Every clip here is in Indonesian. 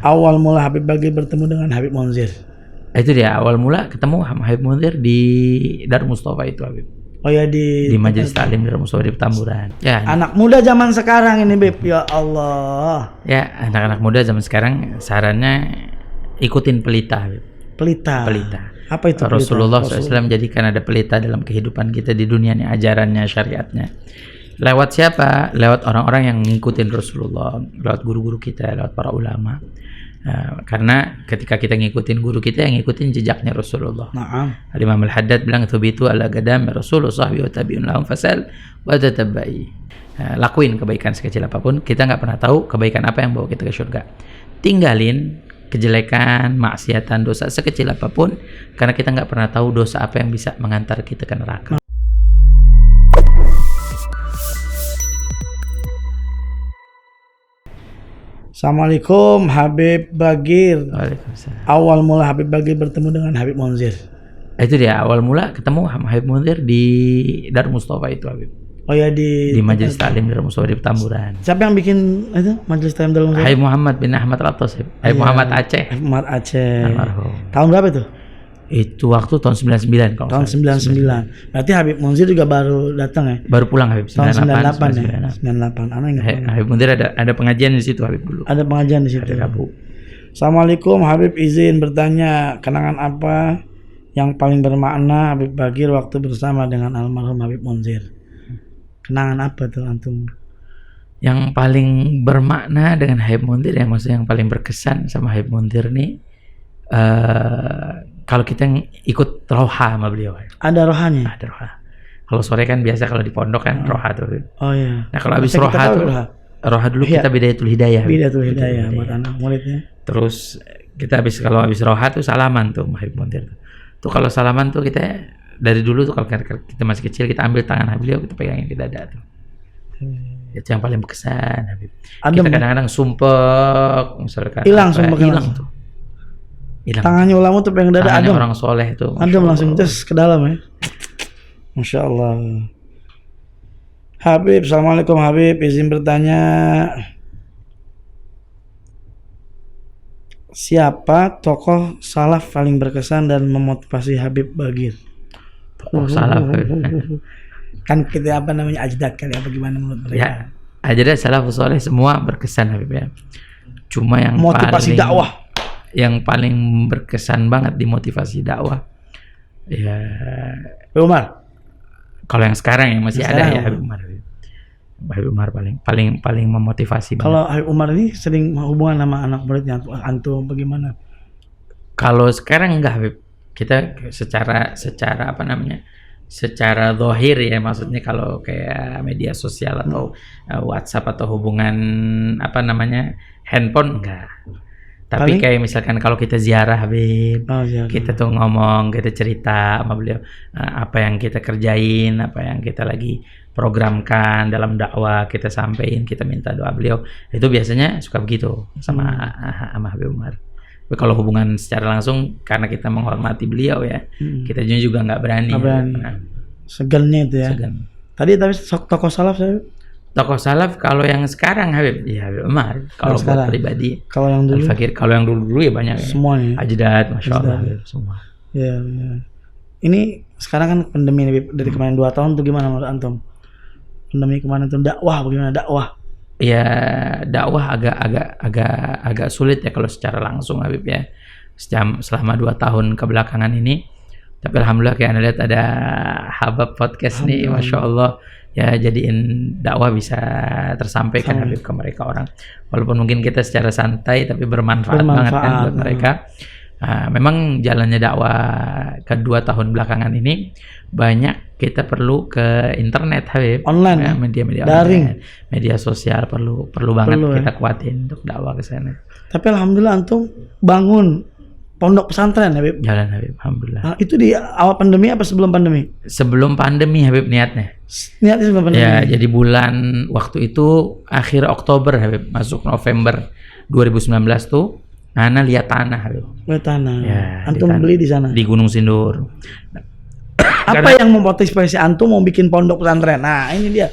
Awal mula Habib Bagir bertemu dengan Habib Munzir. Itu dia awal mula ketemu Habib Munzir di Darul Mustafa itu Habib. Oh ya di Majelis Taklim Darul Mustafa di Petamburan. Ya. Anak muda zaman sekarang ini Beb, ya Allah. Ya, anak-anak muda zaman sekarang sarannya ikutin pelita Habib. Pelita. Apa itu pelita? Rasulullah SAW menjadikan ada pelita dalam kehidupan kita di dunia ini, ajarannya, syariatnya. Lewat siapa? Lewat orang-orang yang ngikutin Rasulullah, lewat guru-guru kita, lewat para ulama. Karena ketika kita ngikutin guru kita, yang ngikutin jejaknya Rasulullah. Naam. Al-Imam Al-Haddad bilang tubitu ala qadami Rasulullah sahbihi wa tabi'un lahum fasal wa tatabbai. Lakuin kebaikan sekecil apapun, kita nggak pernah tahu kebaikan apa yang bawa kita ke surga. Tinggalin kejelekan, maksiatan, dosa sekecil apapun, karena kita nggak pernah tahu dosa apa yang bisa mengantar kita ke neraka. Assalamualaikum Habib Bagir. Waalaikumsalam. Awal mula Habib Bagir bertemu dengan Habib Munzir. Itu dia awal mula ketemu Habib Munzir di Darul Mustafa itu Habib. Oh ya di Majelis Taklim Darul Mustafa di Petamburan. Siapa yang bikin itu Majelis Taklim Darul Mustafa? Habib Muhammad bin Ahmad Al-Attas. Habib Muhammad Aceh. Muhammad Aceh. Almarhum. Tahun berapa itu? Itu waktu tahun 99 kalau Tahun 99. Berarti Habib Munzir juga baru datang ya? Baru pulang Habib. Tahun 98 ya? 98. Anak ingat. Habib Munzir ada pengajian di situ Habib dulu. Ada pengajian di situ. Hari Rabu. Assalamualaikum Habib, izin bertanya, kenangan apa yang paling bermakna Habib Bagir waktu bersama dengan almarhum Habib Munzir? Kenangan apa tuh antum? Yang paling bermakna dengan Habib Munzir, yang maksudnya yang paling berkesan sama Habib Munzir nih, kalau kita ikut roha sama beliau. Ada rohanya? Ada roha. Kalau sore kan biasa kalau di pondok kan roha tuh. Oh iya. Nah kalau habis roha tuh, roha dulu kita Bidayatul Hidayah. Bidayatul Hidayah buat anak muridnya. Terus kita kalau habis roha tuh salaman tuh Habib Munzir. Tuh kalau salaman tuh kita dari dulu tuh kalau kita masih kecil kita ambil tangan beliau, kita pegangin ke dada tuh. Itu yang paling berkesan Habib. Kita kadang-kadang sumpek misalkan hilang tuh. Hilang. Tangannya ulama tuh pengen dada adem. Orang soleh tuh. Adem langsung tes ke dalam ya. Masya Allah. Habib, assalamualaikum Habib, izin bertanya, siapa tokoh salaf paling berkesan dan memotivasi Habib Bagir? Tokoh salaf kan kita ajdad kali apa gimana menurut mereka? Ya, ajdad salafus saleh semua berkesan Habib ya. Cuma yang motivasi dakwah yang paling berkesan banget di motivasi dakwah ya Habib Umar. Kalau yang sekarang yang masih ada ya Habib Umar. Habib Umar paling memotivasi banget. Kalau Habib Umar ini sering hubungan sama anak muridnya antum bagaimana? Kalau sekarang enggak Habib. Kita secara secara zahir ya, maksudnya kalau kayak media sosial atau WhatsApp atau hubungan handphone enggak. Tapi kayak misalkan kalau kita ziarah Habib, kita tuh ngomong, kita cerita sama beliau apa yang kita kerjain, apa yang kita lagi programkan dalam dakwah, kita sampaikan, kita minta doa beliau. Itu biasanya suka begitu sama Habib Umar. Tapi kalau hubungan secara langsung, karena kita menghormati beliau ya, kita juga nggak berani. Segannya itu ya. Segan. Tapi tokoh salaf saya. Tokoh salaf kalau yang sekarang Habib, ya Habib Umar. Kalau buat pribadi. Kalau yang dulu. Al-Fakir. Kalau yang dulu ya banyak. Semuanya. Ajdad, masya Allah Habib, semua. Ya. Ini sekarang kan pandemi Habib, dari kemarin 2 tahun tuh gimana menurut antum? Pandemi kemarin tuh dakwah bagaimana dakwah? Ya dakwah agak sulit ya kalau secara langsung Habib ya. Selama 2 tahun kebelakangan ini. Tapi alhamdulillah kayak Anda lihat ada Habab Podcast nih, masya Allah. Ya jadiin dakwah bisa tersampaikan Habib ke mereka orang, walaupun mungkin kita secara santai tapi bermanfaat banget kan buat mereka. Memang jalannya dakwah kedua tahun belakangan ini banyak kita perlu ke internet Habib, online ya, media daring, media sosial perlu banget kita kuatin untuk dakwah ke sana. Tapi alhamdulillah antum bangun pondok pesantren Habib. Jalan Habib, alhamdulillah. Itu di awal pandemi apa sebelum pandemi? Sebelum pandemi Habib niatnya. Niatnya sebelum pandemi. Ya, jadi bulan waktu itu akhir Oktober Habib, masuk November 2019 tuh Ana lihat tanah Habib. Lihat tanah. Ya, antum beli di sana. Di Gunung Sindur. Apa yang memotivasi antum mau bikin pondok pesantren? Nah, ini dia.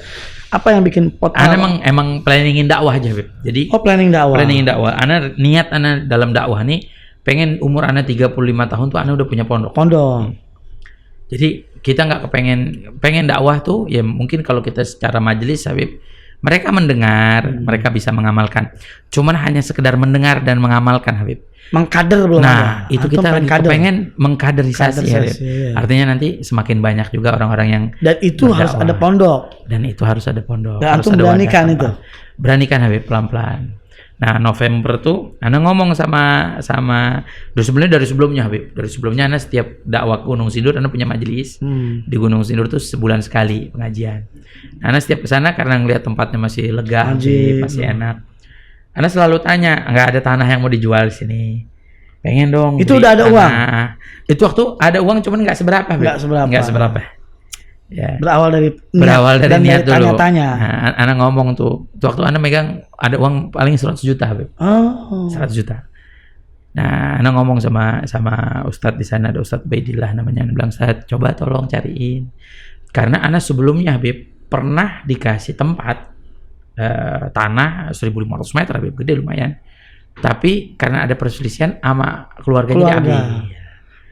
Apa yang bikin Ana emang planningin dakwah aja, Beb. Jadi planning dakwah. planning dakwah. Ana niat ana dalam dakwah nih pengen umur ana 35 tahun tuh ana udah punya pondok. Jadi kita nggak pengen dakwah tuh ya mungkin kalau kita secara majelis, Habib, mereka mendengar, mereka bisa mengamalkan. Cuman hanya sekedar mendengar dan mengamalkan, Habib. Mengkader belum Nah, ada. itu kita lagi pengen mengkaderisasi, Habib. Iya. Artinya nanti semakin banyak juga orang-orang yang dan itu harus ada pondok. Dan itu harus ada pondok. Dan harus antum ada beranikan wadah itu. tempat. Beranikan, Habib, pelan-pelan. Nah, November tuh ana ngomong sama sebenarnya dari sebelumnya, Habib. Dari sebelumnya ana setiap dakwah Gunung Sindur ana punya majelis. Di Gunung Sindur tuh sebulan sekali pengajian. Nah, ana setiap ke sana karena ngelihat tempatnya masih lega, Habib, masih enak. Ana selalu tanya, enggak ada tanah yang mau dijual di sini. Pengen dong. Itu udah ada uang. Itu waktu ada uang cuman enggak seberapa, Habib. Enggak seberapa. Ya. Berawal dari niat dulu. Tanya-tanya. Nah, ana ngomong tuh, waktu ana megang ada uang paling 100 juta, Habib. 100 juta. Nah, ana ngomong sama Ustadz di sana, ada Ustadz Baidillah namanya, ana bilang, "Ustadz, coba tolong cariin." Karena ana sebelumnya, Habib, pernah dikasih tempat tanah 1.500 meter, Habib, gede lumayan. Tapi karena ada perselisihan sama keluarganya diambil.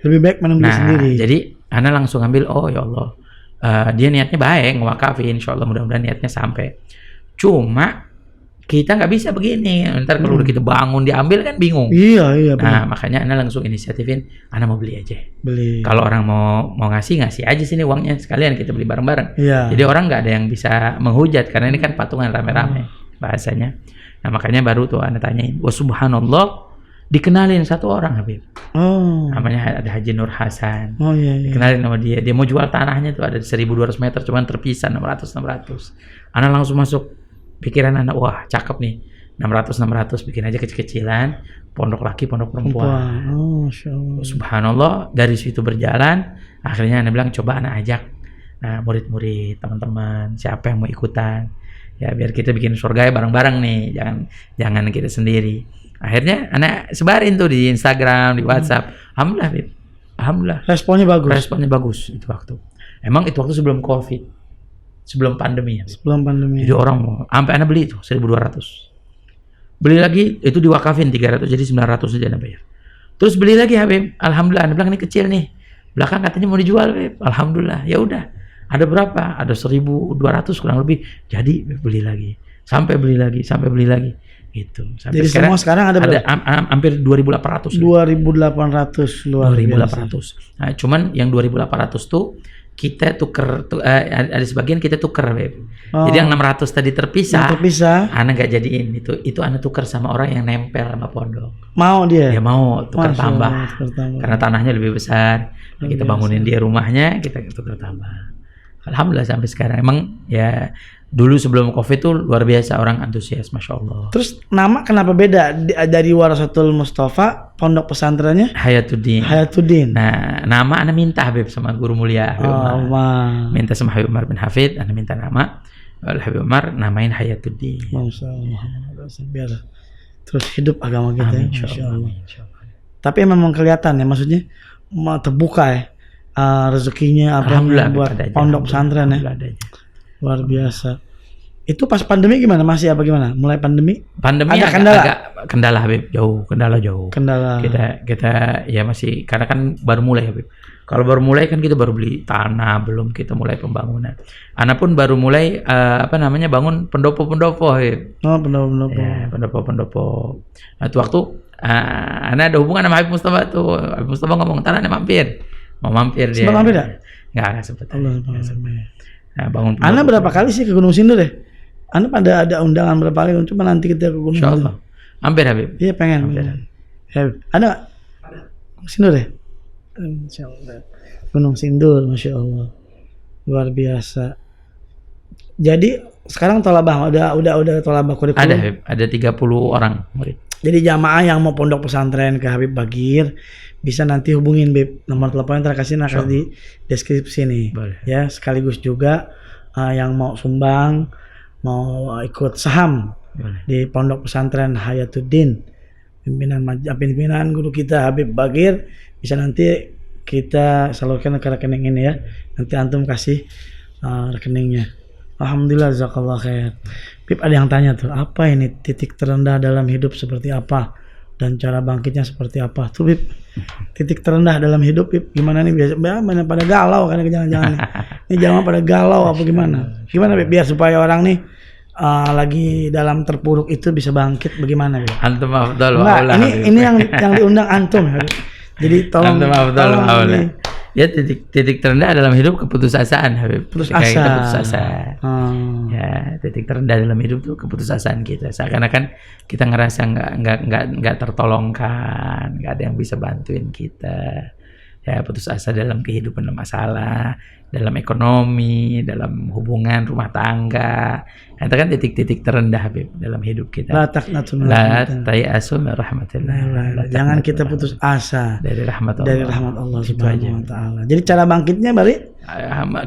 Lebih baik menunggu sendiri. Jadi ana langsung ambil, oh ya Allah. Dia niatnya baik, ngewakafin, insya Allah mudah-mudahan niatnya sampai. Cuma kita nggak bisa begini, ntar kalau udah kita bangun diambil kan bingung. Iya. Nah, makanya ana langsung inisiatifin, ana mau beli aja. Kalau orang mau ngasih aja sini uangnya, sekalian kita beli bareng-bareng. Iya. Jadi orang nggak ada yang bisa menghujat karena ini kan patungan rame-rame bahasanya. Nah, makanya baru tuh ana tanyain, wah subhanallah, dikenalin satu orang, Habib. Namanya ada Haji Nur Hasan. Iya. Dikenalin sama dia mau jual tanahnya tuh ada 1.200 meter cuman terpisah 600. Ana langsung masuk pikiran anak, wah cakep nih, 600 bikin aja kecil-kecilan, pondok laki pondok perempuan. Subhanallah, dari situ berjalan akhirnya ana bilang coba ana ajak murid-murid, teman-teman, siapa yang mau ikutan ya biar kita bikin surga ya bareng-bareng nih, jangan kita sendiri. Akhirnya anak sebarin tuh di Instagram, di WhatsApp. Alhamdulillah. Responnya bagus itu waktu. Emang itu waktu sebelum Covid. Sebelum pandemi. Jadi orang mau sampai anak beli itu 1.200. Beli lagi itu diwakafin 300 jadi 900 aja anak bayar. Terus beli lagi, Habib. Alhamdulillah, anak bilang ini kecil nih. Belakang katanya mau dijual, Habib. Alhamdulillah. Ya udah. Ada berapa? Ada 1.200 kurang lebih. Jadi beli lagi. Sampai beli lagi. Gitu. Sampai jadi sekarang ada hampir 2.800. 2.800 luar 2.800. Nah, cuman yang 2.800 tuh kita tuker ada sebagian kita tuker, Beb. Jadi yang 600 tadi terpisah. Ana nggak jadiin itu ana tuker sama orang yang nempel sama pondok. Mau dia? Ya mau tuker tambah. Karena tanahnya lebih besar. Kita bangunin dia rumahnya, kita tuker tambah. Alhamdulillah sampai sekarang. Emang ya dulu sebelum Covid tuh luar biasa orang antusias, Masya Allah. Terus nama kenapa beda dari Warasatul Mustafa, pondok pesantrennya? Hayatuddin. Nah, nama ana minta, Habib, sama guru mulia Habib Umar. Minta sama Habib Umar bin Hafid, ana minta nama. Habib Umar namain Hayatuddin. Masya Allah. Biar terus hidup agama kita. Amin, Masya Allah. Tapi memang kelihatan ya, maksudnya terbuka ya. Rezekinya apa buat pondok pesantren ya. Luar biasa. Itu pas pandemi gimana? Masih apa gimana? Mulai pandemi ada kendala, Habib, kendala jauh. Kita ya masih karena kan baru mulai, Habib. Kalau baru mulai kan kita baru beli tanah, belum kita mulai pembangunan. Ana pun baru mulai bangun pendopo-pendopo, Habib. Pendopo. Ya, pendopo. Nah, itu waktu ana ada hubungan sama Habib Mustafa tuh. Habib Mustafa ngomong tanah mau mampir dia. Sempat mampir enggak? Enggak sempat. Nah, bangun. Ana berapa kali sih ke Gunung Sindur deh? Ana pada ada undangan berapa kali, cuma nanti kita ke Gunung Sindur. Insyaallah. Hampir, Habib. Iya, pengen. Habib. Ada enggak? Gunung Sindur deh. Insyaallah. Gunung Sindur, Masya Allah. Luar biasa. Jadi sekarang tolabah udah tolabah kurikulum. Ada, Habib. Ada 30 orang murid. Jadi jamaah yang mau pondok pesantren ke Habib Bagir bisa nanti hubungin, Bib. Nomor teleponnya terkasih di deskripsi nih. Boleh. Ya, sekaligus juga yang mau sumbang, mau ikut saham. Boleh. Di pondok pesantren Hayatuddin, pimpinan guru kita Habib Bagir, bisa nanti kita salurkan ke rekening ini ya. Nanti antum kasih rekeningnya. Alhamdulillah, jazakallah khair. Bib, ada yang tanya tuh, apa ini titik terendah dalam hidup seperti apa? Dan cara bangkitnya seperti apa? Tuh Bib, titik terendah dalam hidup Bib, gimana nih? Biasa banyak pada galau kan, jangan-jangan nih. Ini jangan pada galau apa gimana? Gimana Bib, biar supaya orang nih lagi dalam terpuruk itu bisa bangkit, bagaimana Bib? Antum afdal wa Enggak, aula. ini yang diundang antum ya, Bib. Jadi tolong, Antum afdal wa tolong aula. nih. Ya titik terendah dalam hidup keputusasaan Habib. Putus Ketika kita asa. putus asa. Ya, titik terendah dalam hidup tuh keputusasaan kita. Seakan-akan kita ngerasa nggak tertolongkan, nggak ada yang bisa bantuin kita. Ya, putus asa dalam kehidupan, dalam masalah, dalam ekonomi, dalam hubungan rumah tangga. Nah, itu kan titik-titik terendah Habib dalam hidup kita. La taqnatu min La rahmatillah. tayasu min rahmatillah. La Jangan taqnatu kita min putus asa dari rahmat Allah. dari rahmat Allah Itu Subhanahu aja. wa taala. Jadi cara bangkitnya balik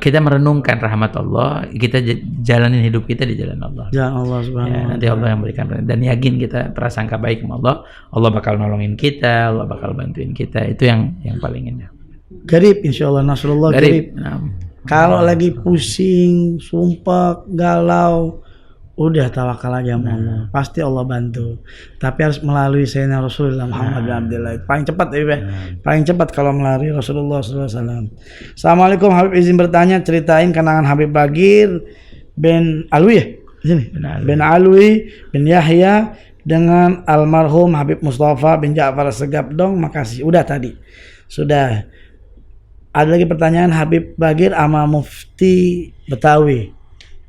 Kita merenungkan rahmat Allah, kita jalanin hidup kita di jalan Allah. jalan Allah Subhanahu Ya, wa nanti Allah yang berikan, dan yakin kita prasangka baik sama Allah, Allah bakal nolongin kita, Allah bakal bantuin kita. Itu yang paling indah. Garib insyaallah, nasrullah garib. Nah, Kalau lagi pusing, sumpah, galau, udah tawakal aja sama Allah. Pasti Allah bantu. Tapi harus melalui Sayyidina Rasulullah Muhammad bin Abdullah. Paling cepat ya, paling cepat kalau melalui Rasulullah SAW. Assalamualaikum Habib, izin bertanya, ceritain kenangan Habib Bagir bin Alwi ya? Sini. Bin Alwi bin Yahya dengan almarhum Habib Mustafa bin Ja'far Segaf dong. Makasih. Udah tadi. Sudah. Ada lagi pertanyaan, Habib Bagir sama Mufti Betawi,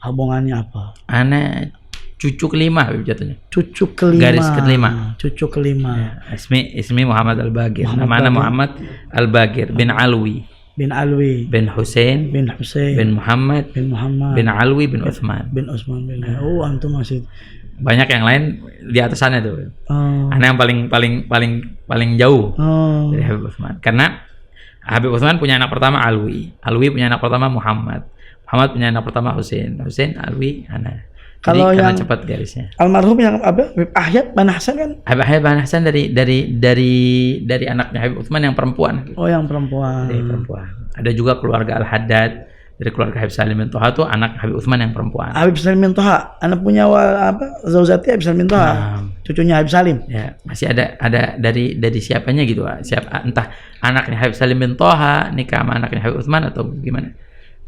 hubungannya apa? anak cucu kelima Habib jatuhnya. Cucu kelima. Garis kelima. Cucu kelima. Ismi Muhammad Al-Bagir. Muhammad Namanya Bagir. Muhammad Al-Bagir bin Alwi Bin Alwi. bin Hussein Bin Hussein. bin Muhammad Bin Muhammad. bin Alwi bin Uthman. Bin Utsman bin. Oh, antum masih. Banyak yang lain di atasannya tuh. Oh. Anak yang paling jauh Oh. dari Habib Uthman. Karena Habib Uthman punya anak pertama Alwi. Alwi punya anak pertama Muhammad. Muhammad punya anak pertama Hussein. Hussein, Alwi, anak. Kalau Jadi karena yang- cepat garisnya. Almarhum yang apa? Habib Ahyad bin Hasan kan? Habib Hasan dari anaknya Habib Uthman yang perempuan. Oh, yang perempuan. Dari perempuan. Ada juga keluarga Al-Haddad dari keluarga Habib Salim bin Toha tuh anak Habib Uthman yang perempuan. Habib Salim bin Toha, anak punya Zauzati Habib Salim bin Toha. Nah. Cucunya Habib Salim. Ya, masih ada dari siapanya gitu, entah anaknya Habib Salim bin Toha nikah sama anaknya Habib Uthman atau gimana.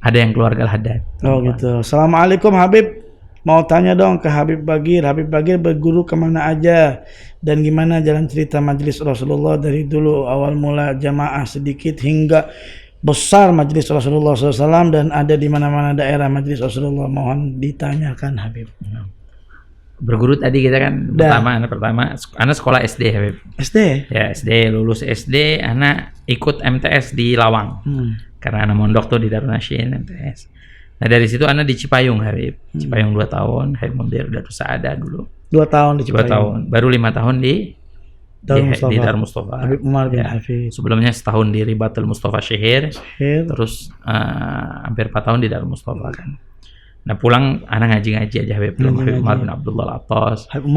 Ada yang keluarga Al-Haddad. Oh gitu. Assalamualaikum Habib. Mau tanya dong ke Habib Bagir. Habib Bagir berguru kemana aja dan gimana jalan cerita majelis Rasulullah dari dulu awal mula jamaah sedikit hingga besar majelis Rasulullah SAW dan ada di mana-mana daerah majelis Rasulullah. Mohon ditanyakan Habib. Berguru tadi kita kan anak pertama anak sekolah SD Habib. SD? Ya SD, lulus SD anak ikut MTS di Lawang. Karena anak mondok tuh di Darul Nasyin MTS. Nah dari situ anak di Cipayung Habib. Cipayung 2 tahun, Habib Mundir Darus Saada dulu. 2 tahun di 2 Cipayung. tahun. Baru 5 tahun di Darul Mustafa. Habib Umar bin Ya. Hafiz. Sebelumnya setahun di Ribatul Mustafa Syihir. Terus hampir 4 tahun di Darul Mustafa kan. Nah pulang anak ngaji-ngaji aja Habib. Habib Umar bin Abdullah Atos. Habib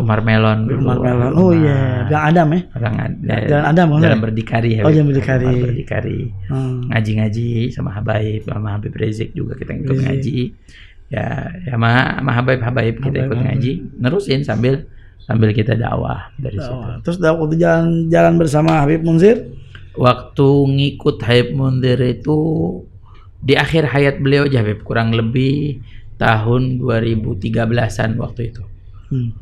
Umar Melon. Habib Umar Melon. Oh iya, Gang Adam ya? Jalan Adam, Jalan Berdikari Oh, Jalan Berdikari. Berdikari. Ngaji-ngaji sama Habib Rizik juga kita ikut ngaji. Ya sama Habib kita ikut ngaji. Nerusin sambil kita dakwah dari situ. Terus waktu jalan bersama Habib Munzir? Waktu ngikut Habib Munzir itu di akhir hayat beliau aja Habib, kurang lebih tahun 2013-an waktu itu.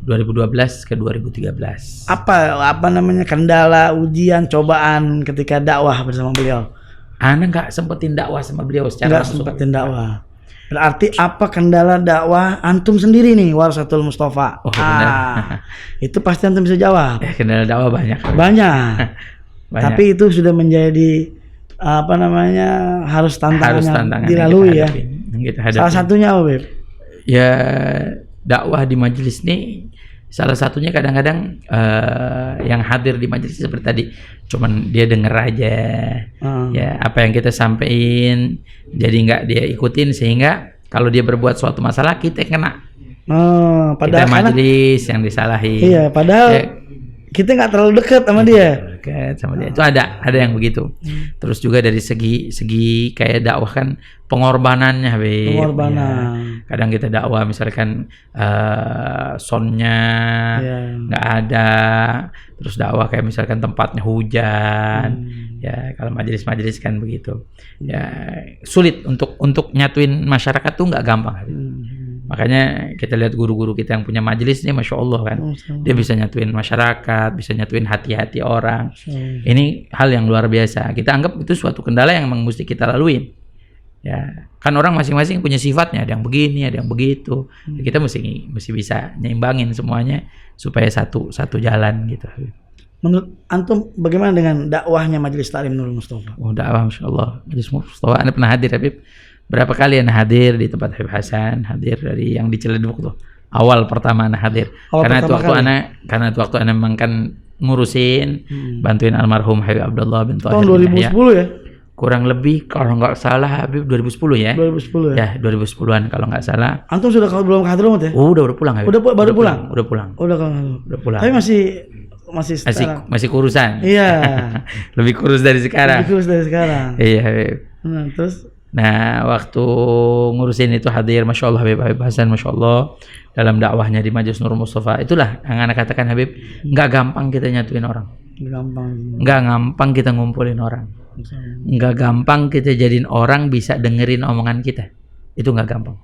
2012 ke 2013. Apa namanya kendala, ujian, cobaan ketika dakwah bersama beliau? Ana nggak sempetin dakwah sama beliau secara langsung. Nggak sempetin dakwah. Berarti apa kendala dakwah antum sendiri nih, Warasatul Mustafa? Oh, itu pasti antum bisa jawab. Kendala dakwah banyak. Banyak. Tapi itu sudah menjadi apa namanya harus tantangan dilalui ya. Salah satunya apa, Beb? Ya dakwah di majelis ini salah satunya kadang-kadang yang hadir di majelis seperti tadi cuman dia denger aja ya apa yang kita sampaikan jadi nggak dia ikutin sehingga kalau dia berbuat suatu masalah kita kena. Padahal kita majelis yang disalahin. Iya, padahal kita nggak terlalu dekat sama dia. Dekat sama dia. Itu ada yang begitu. Terus juga dari segi kayak dakwah kan pengorbanannya, Habib. Pengorbanan. Ya. Kadang kita dakwah misalkan soundnya nggak ada, terus dakwah kayak misalkan tempatnya hujan, ya kalau majelis kan begitu. Ya sulit untuk nyatuin masyarakat tuh nggak gampang, Habib. Makanya kita lihat guru-guru kita yang punya majelis nih, masya Allah kan, dia bisa nyatuin masyarakat, bisa nyatuin hati-hati orang. Ini hal yang luar biasa. Kita anggap itu suatu kendala yang memang mesti kita laluin. Ya, kan orang masing-masing punya sifatnya, ada yang begini, ada yang begitu. Kita mesti bisa nyeimbangin semuanya supaya satu jalan gitu. Menurut antum bagaimana dengan dakwahnya Majelis Ta'lim Nurul Mustafa? Oh, dakwah masya Allah. Majelis Mustafa, Anda pernah hadir, Habib? Berapa kali Anda hadir di tempat Habib Hasan? Hadir dari yang di Ciledug tuh. Awal pertama Anda hadir. Karena itu waktu Anda memang kan ngurusin, bantuin almarhum Habib Abdullah bin Thahir. Tahun 2010 ya? Kurang lebih kalau nggak salah Habib 2010 ya. 2010 ya. Ya, 2010-an kalau nggak salah. Antum sudah belum ke Hadramut ya? Udah pulang Habib. Baru pulang. Udah pulang. Udah pulang. Tapi masih kurusan. Iya. Lebih kurus dari sekarang. Iya, Habib. Nah, waktu ngurusin itu hadir, masya Allah Habib Hasan, masya Allah dalam dakwahnya di Majelis Nurul Mustafa. Itulah yang anak katakan, Habib, nggak gampang kita nyatuin orang. Nggak gampang kita ngumpulin orang. Nggak gampang kita jadiin orang bisa dengerin omongan kita. Itu nggak gampang.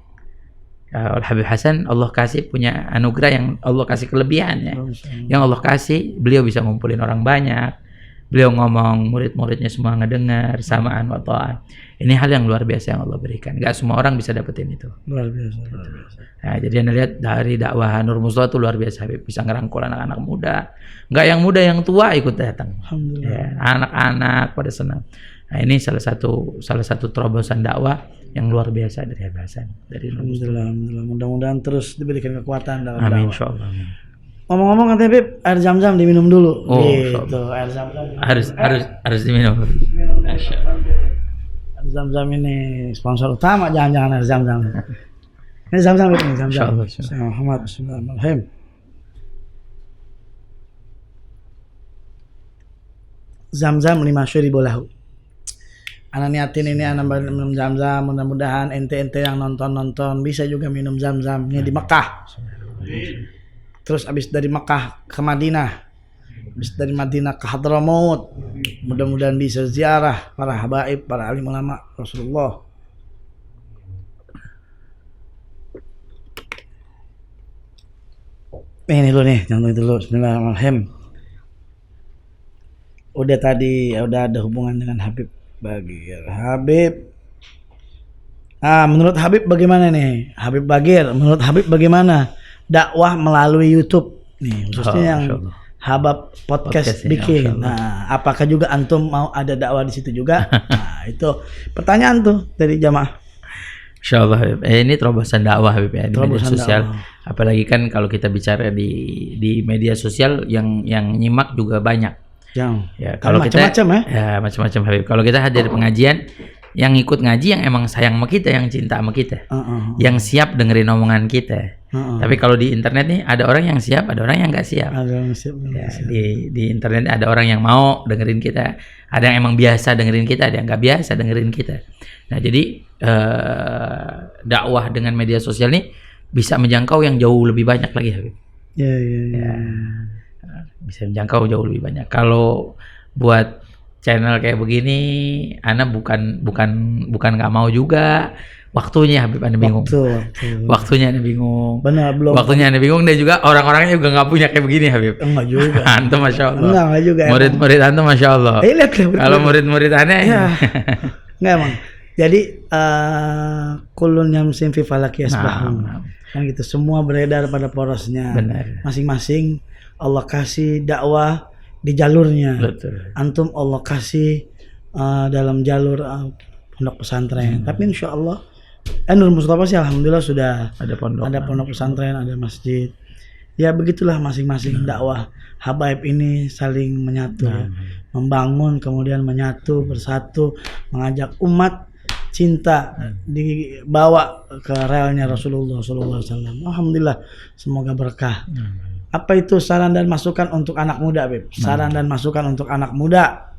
Habib Hasan, Allah kasih punya anugerah yang Allah kasih kelebihannya. Yang Allah kasih, beliau bisa ngumpulin orang banyak. Beliau ngomong, murid-muridnya semua ngedengar, samaan wa ta'an. Ini hal yang luar biasa yang Allah berikan. Gak semua orang bisa dapetin itu. Luar biasa. Nah, jadi Anda lihat dari dakwah Nur Mustafa itu luar biasa, Habib. Bisa ngerangkul anak-anak muda. Gak yang muda, yang tua ikut datang. Ya, anak-anak pada senang. Nah, ini salah satu terobosan dakwah yang luar biasa dari Habib Hasan. Alhamdulillah. Mudah-mudahan terus diberikan kekuatan dalam dakwah. Amin, insyaallah. Ngomong-ngomong katanya Beb, air zam-zam diminum dulu. Oh, gitu, air zam-zam. Harus diminum. Air zam-zam ini sponsor utama, jangan-jangan air zam-zam. Ini zam-zam ini, zam-zam. Muhammad bismillahirrahmanirrahim. Zam-zam 5 lahu. Ana niatin ini ana minum zam-zam, mudah-mudahan ente-ente yang nonton bisa juga minum zam-zam. Ini di Mekah. Terus abis dari Mekah ke Madinah, abis dari Madinah ke Hadramut, mudah-mudahan bisa ziarah para habaib, para alim ulama Rasulullah. Ini dulu nih, jangan dulu. Bismillahirrahmanirrahim. Udah ada hubungan dengan Habib Bagir. Menurut Habib bagaimana nih? Habib Bagir, menurut Habib bagaimana dakwah melalui YouTube nih, khususnya yang Habab podcast bikin. Nah, apakah juga antum mau ada dakwah di situ juga? Nah, itu pertanyaan tuh dari jamaah. Insyaallah Habib. Ini terobosan dakwah Habib ya, di media sosial. Dakwah. Apalagi kan kalau kita bicara di media sosial yang nyimak juga banyak. Ya, kalau macam-macam ya macam-macam Habib. Kalau kita hadir pengajian, yang ikut ngaji yang emang sayang sama kita, yang cinta sama kita, yang siap dengerin omongan kita. Tapi kalau di internet nih ada orang yang siap, ada orang yang nggak siap. Di internet ada orang yang mau dengerin kita, ada yang emang biasa dengerin kita, ada yang nggak biasa dengerin kita. Nah jadi dakwah dengan media sosial nih bisa menjangkau yang jauh lebih banyak lagi, Habib. Ya, bisa menjangkau jauh lebih banyak. Kalau buat channel kayak begini, Ana bukan nggak mau juga. Waktunya Habib Anda bingung. Waktunya Anda bingung. Benar, belum. Waktunya Anda bingung dan juga orang-orangnya juga nggak punya kayak begini Habib. Enggak juga. Antum masya Allah. Enggak juga. Murid-murid antum masya Allah. Lihat. Kalau murid-murid Anda ya. Enggak emang. Jadi kulun yamsin fi falaki yasbahun. Kan gitu, semua beredar pada porosnya. Benar. Masing-masing Allah kasih dakwah di jalurnya. Betul. Antum Allah kasih dalam jalur pondok pesantren. Tapi insya Allah Nur Mustafa sih alhamdulillah sudah ada pondok pesantren, ada masjid. Ya begitulah masing-masing dakwah habaib ini saling menyatu, membangun kemudian menyatu bersatu, mengajak umat cinta dibawa ke relnya Rasulullah SAW. Alhamdulillah, semoga berkah. Apa itu saran dan masukan untuk anak muda, Beb? Saran dan masukan untuk anak muda.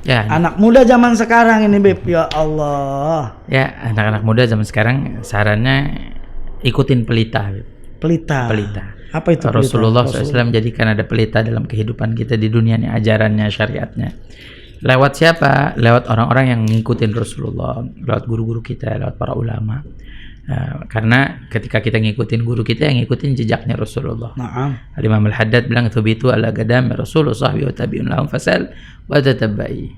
Ya, Anak muda zaman sekarang ini, Beb. Ya Allah. ya anak-anak muda zaman sekarang sarannya ikutin pelita, Beb. Pelita. Apa itu pelita? Rasulullah SAW jadikan ada pelita dalam kehidupan kita di dunia ini, ajarannya, syariatnya. Lewat siapa? Lewat orang-orang yang ngikutin Rasulullah, lewat guru-guru kita, lewat para ulama. Karena ketika kita ngikutin guru kita, yang ngikutin jejaknya Rasulullah. Naam. Imam Al-Haddad bilang thubitu ala qadam Rasulullah sahbihi wa tabi'un lahum fasal wa tatabbai.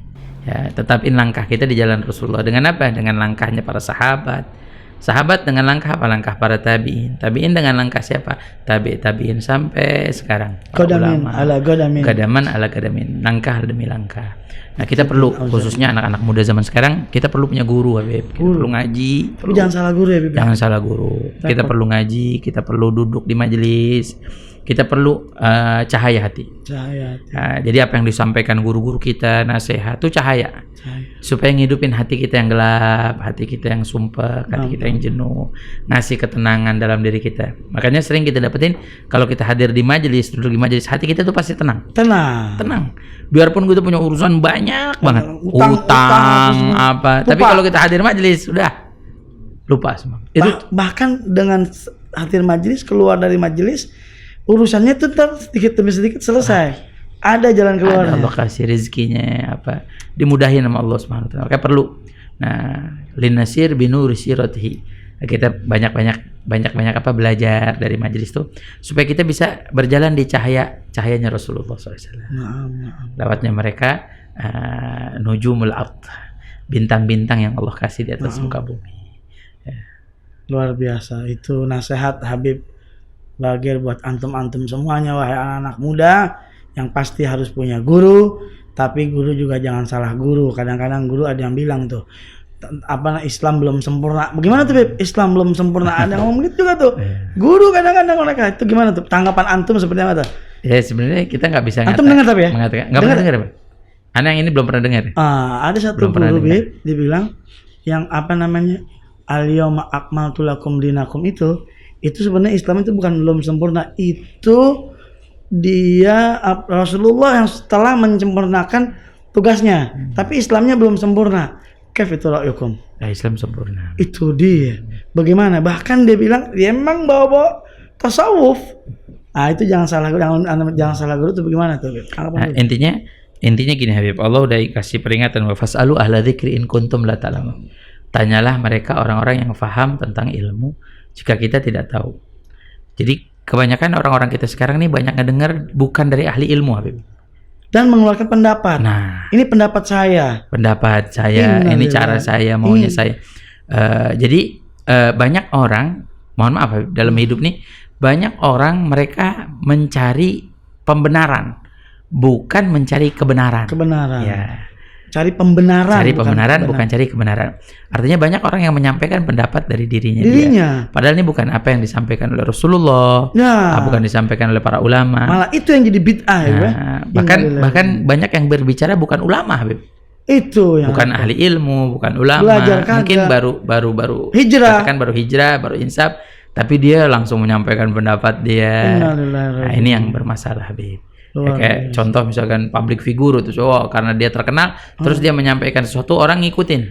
Ya, tetapin langkah kita di jalan Rasulullah. Dengan apa? Dengan langkahnya para sahabat. Sahabat dengan langkah apa? Langkah para tabi'in. Tabi'in dengan langkah siapa? Tabi'in sampai sekarang. Qadamin ala qadamin. Qadaman ala qadamin. Langkah demi langkah. Nah, kita perlu, khususnya anak-anak muda zaman sekarang, kita perlu punya guru, Habib. Kita perlu ngaji. Tapi jangan salah guru ya, Beb. Jangan salah guru. Kita perlu ngaji, kita perlu duduk di majelis, kita perlu cahaya hati. Cahaya. Nah, jadi apa yang disampaikan guru-guru kita, nasihat itu cahaya. Supaya ngidupin hati kita yang gelap, hati kita yang sumpah, hati kita yang jenuh, ngasih ketenangan dalam diri kita. Makanya sering kita dapetin kalau kita hadir di majelis, duduk di majelis, hati kita tuh pasti tenang. Tenang. Biarpun kita punya urusan banyak banget, utang apa, tapi kalau kita hadir majelis sudah lupa semua. Itu bahkan dengan hadir majelis, keluar dari majelis, urusannya tuh sedikit demi sedikit selesai. Ada jalan keluarnya. Allah kasih rezekinya apa, dimudahin sama Allah Subhanahu wa taala. Maka perlu. Nah, linasir binuri siratihi. Kita banyak apa belajar dari majelis itu supaya kita bisa berjalan di cahayanya Rasulullah SAW. Lewatnya mereka nujumul ard, bintang-bintang yang Allah kasih di atas muka bumi. Ya. Luar biasa. Itu nasihat Habib Bagir buat antum-antum semuanya, wahai anak-anak muda, yang pasti harus punya guru, tapi guru juga jangan salah guru. Kadang-kadang guru ada yang bilang tuh, apa Islam belum sempurna. Bagaimana tuh, Beb? Islam belum sempurna. Ada yang ngomong gitu juga tuh. Guru kadang-kadang mereka itu gimana tuh? Tanggapan antum seperti apa tuh? Ya sebenarnya kita nggak bisa antum dengar tapi ya? Nggak pernah dengar, Pak. Anak yang ini belum pernah dengar. Ada satu guru, Beb, dibilang yang apa namanya? Al-yawma akmaltu lakum dinakum itu sebenarnya Islam itu bukan belum sempurna. Itu dia Rasulullah yang setelah menyempurnakan tugasnya, tapi Islamnya belum sempurna. Kaif itu ra'yukum? Islam sempurna. Itu dia. Bagaimana? Bahkan dia bilang dia memang bawa tasawuf. Itu jangan salah guru itu bagaimana tuh? Nah, intinya gini Habib, Allah udah kasih peringatan wa fasalu ahla dzikri in kuntum la ta'lamun. Tanyalah mereka orang-orang yang faham tentang ilmu jika kita tidak tahu. Jadi kebanyakan orang-orang kita sekarang ini banyak ngedengar bukan dari ahli ilmu, Habib. Dan mengeluarkan pendapat. Nah, ini pendapat saya. Ini cara saya, maunya saya. Jadi banyak orang, mohon maaf Habib, dalam hidup nih banyak orang mereka mencari pembenaran, bukan mencari kebenaran. Ya. Cari pembenaran, bukan cari kebenaran. Artinya banyak orang yang menyampaikan pendapat dari dirinya. Padahal ini bukan apa yang disampaikan oleh Rasulullah, bukan disampaikan oleh para ulama. Malah itu yang jadi bid'ah, ya. Bahkan banyak yang berbicara bukan ulama, Habib. Itu yang bukan ahli ilmu, bukan ulama. Mungkin baru hijrah, baru insaf, tapi dia langsung menyampaikan pendapat dia. Nah, ini yang bermasalah, Habib. Kayak contoh misalkan public figure itu karena dia terkenal terus dia menyampaikan sesuatu orang ngikutin.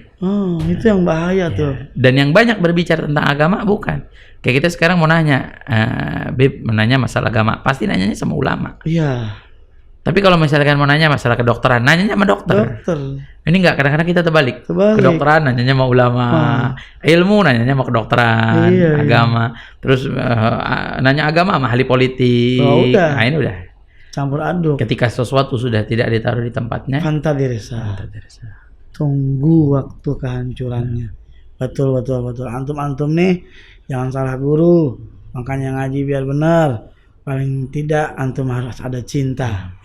Itu yang bahaya tuh. Dan yang banyak berbicara tentang agama bukan. Kayak kita sekarang mau nanya, Bib menanya masalah agama, pasti nanyanya sama ulama. Iya. Tapi kalau misalkan mau nanya masalah kedokteran, nanyanya sama dokter. Ini enggak, kadang-kadang kita terbalik. Kedokteran nanyanya sama ulama, ilmu nanyanya sama kedokteran, agama. Terus nanya agama sama ahli politik. Nah, ini udah campur aduk. Ketika sesuatu sudah tidak ditaruh di tempatnya, fantadirisa. Tunggu waktu kehancurannya. Betul. Antum nih jangan salah guru. Makanya ngaji biar benar. Paling tidak antum harus ada cinta.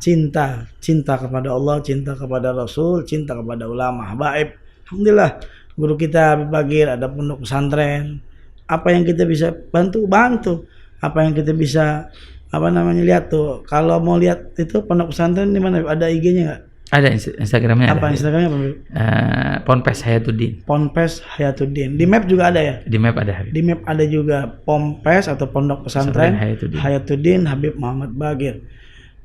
Cinta kepada Allah, cinta kepada Rasul, cinta kepada ulama. Baik. Alhamdulillah guru kita Habib Bagir ada pondok pesantren. Apa yang kita bisa bantu. Apa yang kita bisa lihat tuh. Kalau mau lihat itu pondok pesantren di mana? Ada IG-nya nggak? Ada Instagramnya. Apa ada. Instagramnya apa? Ponpes Hayatuddin. Ponpes Hayatuddin. Di Map juga ada ya? Di Map ada. Di Map ada juga Ponpes atau Pondok Pesantren Hayatuddin Habib Muhammad Bagir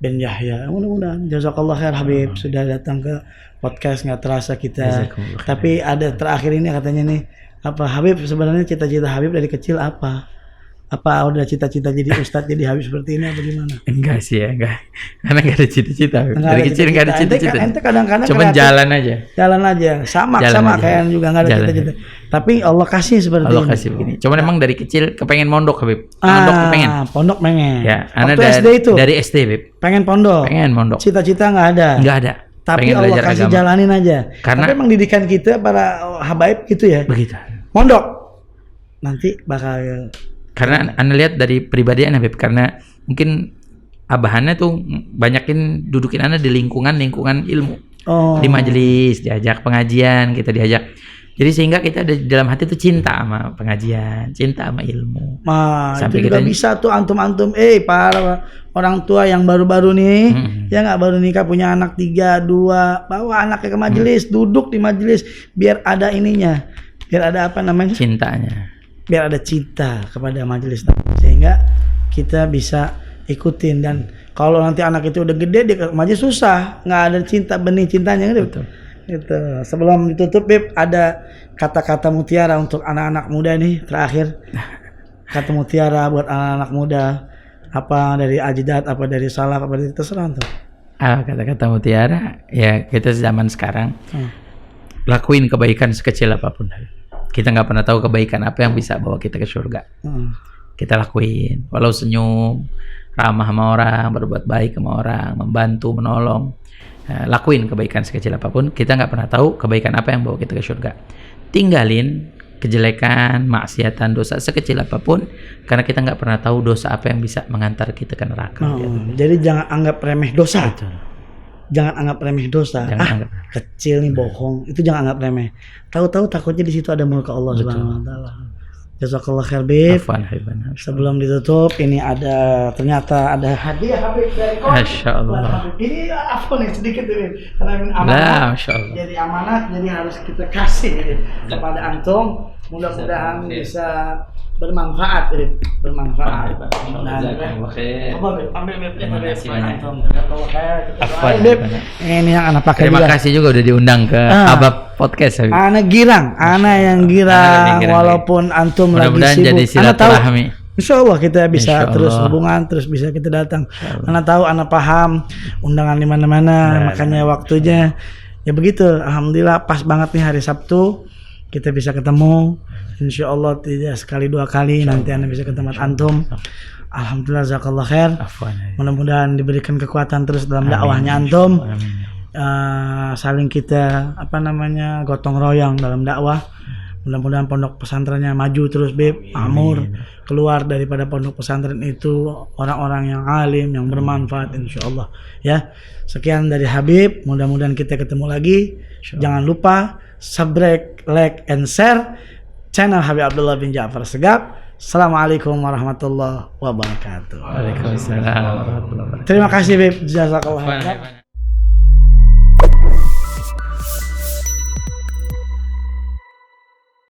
bin Yahya. Mudah-mudahan jazakallah khair Habib sudah datang ke podcast. Nggak terasa kita. Tapi ada terakhir ini katanya nih, apa Habib sebenarnya cita-cita Habib dari kecil apa? Apa udah cita-cita jadi ustadz jadi Habib seperti ini apa gimana? Enggak sih ya, enggak. Karena enggak ada cita-cita. Dari kecil enggak ada cita-cita. Ente kadang-kadang cuma jalan aja. Jalan aja. Sama kayak juga enggak ada cita-cita. Tapi Allah kasih seperti Allah ini. kasih begini. Cuma emang dari kecil kepengen mondok Habib. Mondok kepengen. Pondok pengen. Ya, waktu SD itu. Dari SD Habib. Pengen pondok. Pengen mondok. Cita-cita enggak ada. Enggak ada. Tapi Allah kasih agama. Jalanin aja. Tapi emang didikan kita para habaib gitu ya. Begitu. Mondok. Nanti bakal. Karena Anda lihat dari pribadian Habib, karena mungkin abahannya tuh banyakin dudukin Anda di lingkungan ilmu. Di majelis, diajak pengajian, kita diajak. Jadi sehingga kita di dalam hati tuh cinta sama pengajian, cinta sama ilmu. Sampai itu juga kita bisa tuh antum-antum, para orang tua yang baru-baru nih, ya nggak baru nikah punya anak 3, 2, bawa anaknya ke majelis, duduk di majelis, biar ada ininya, biar ada apa namanya? Cintanya. Biar ada cinta kepada majelis, sehingga kita bisa ikutin. Dan kalau nanti anak itu udah gede di majelis susah, nggak ada cinta, benih cintanya gitu. Itu sebelum ditutup Bib, ada kata-kata mutiara untuk anak-anak muda nih terakhir. Kata mutiara buat anak-anak muda, apa dari ajidat, apa dari salaf, apa dari terserah tuh. Kata-kata mutiara ya, kita zaman sekarang lakuin kebaikan sekecil apapun. Kita nggak pernah tahu kebaikan apa yang bisa bawa kita ke surga. Kita lakuin, walau senyum, ramah sama orang, berbuat baik sama orang, membantu, menolong. Lakuin kebaikan sekecil apapun. Kita nggak pernah tahu kebaikan apa yang bawa kita ke surga. Tinggalin kejelekan, maksiatan, dosa sekecil apapun, karena kita nggak pernah tahu dosa apa yang bisa mengantar kita ke neraka. Jadi jangan anggap remeh dosa. Betul. Jangan anggap remeh dosa. Anggap kecil nih, bohong. Itu jangan anggap remeh. Tahu-tahu takutnya di situ ada murka Allah Subhanahu wa taala. Jazakallah khair Bib. Sebelum ditutup, ini ternyata ada hadiah Habib dari Kon. Masyaallah. Ini apa nih sedikit Bib. Karena ini amanat. Jadi amanat, jadi harus kita kasih kepada antum. Mudah-mudahan bisa bermanfaat, bermanfaat. Ini yang anak pakai. Terima kasih juga udah diundang ke Habab Podcast. Anak girang, yang girang. Walaupun antum lagi sibuk, jadi silaturahmi. Insya Allah kita bisa terus hubungan, terus bisa kita datang. Karena tahu anak paham undangan di mana-mana, makanya waktunya ya begitu. Alhamdulillah pas banget nih hari Sabtu kita bisa ketemu. Insya Allah tidak sekali 2 kali, nanti Anda bisa ketemu antum. Alhamdulillah, jazakallah khair. Mudah-mudahan diberikan kekuatan terus dalam dakwahnya antum. Saling kita gotong royong dalam dakwah. Mudah-mudahan pondok pesantrennya maju terus Bib, makmur, keluar daripada pondok pesantren itu orang-orang yang alim, yang bermanfaat insyaallah. Ya. Sekian dari Habib, mudah-mudahan kita ketemu lagi. Jangan lupa subscribe, like, and share channel Habib Abdullah bin Ja'far Segaf. Assalamualaikum warahmatullahi wabarakatuh. Waalaikumsalam warahmatullahi wabarakatuh. Terima kasih Bib, jazakallah.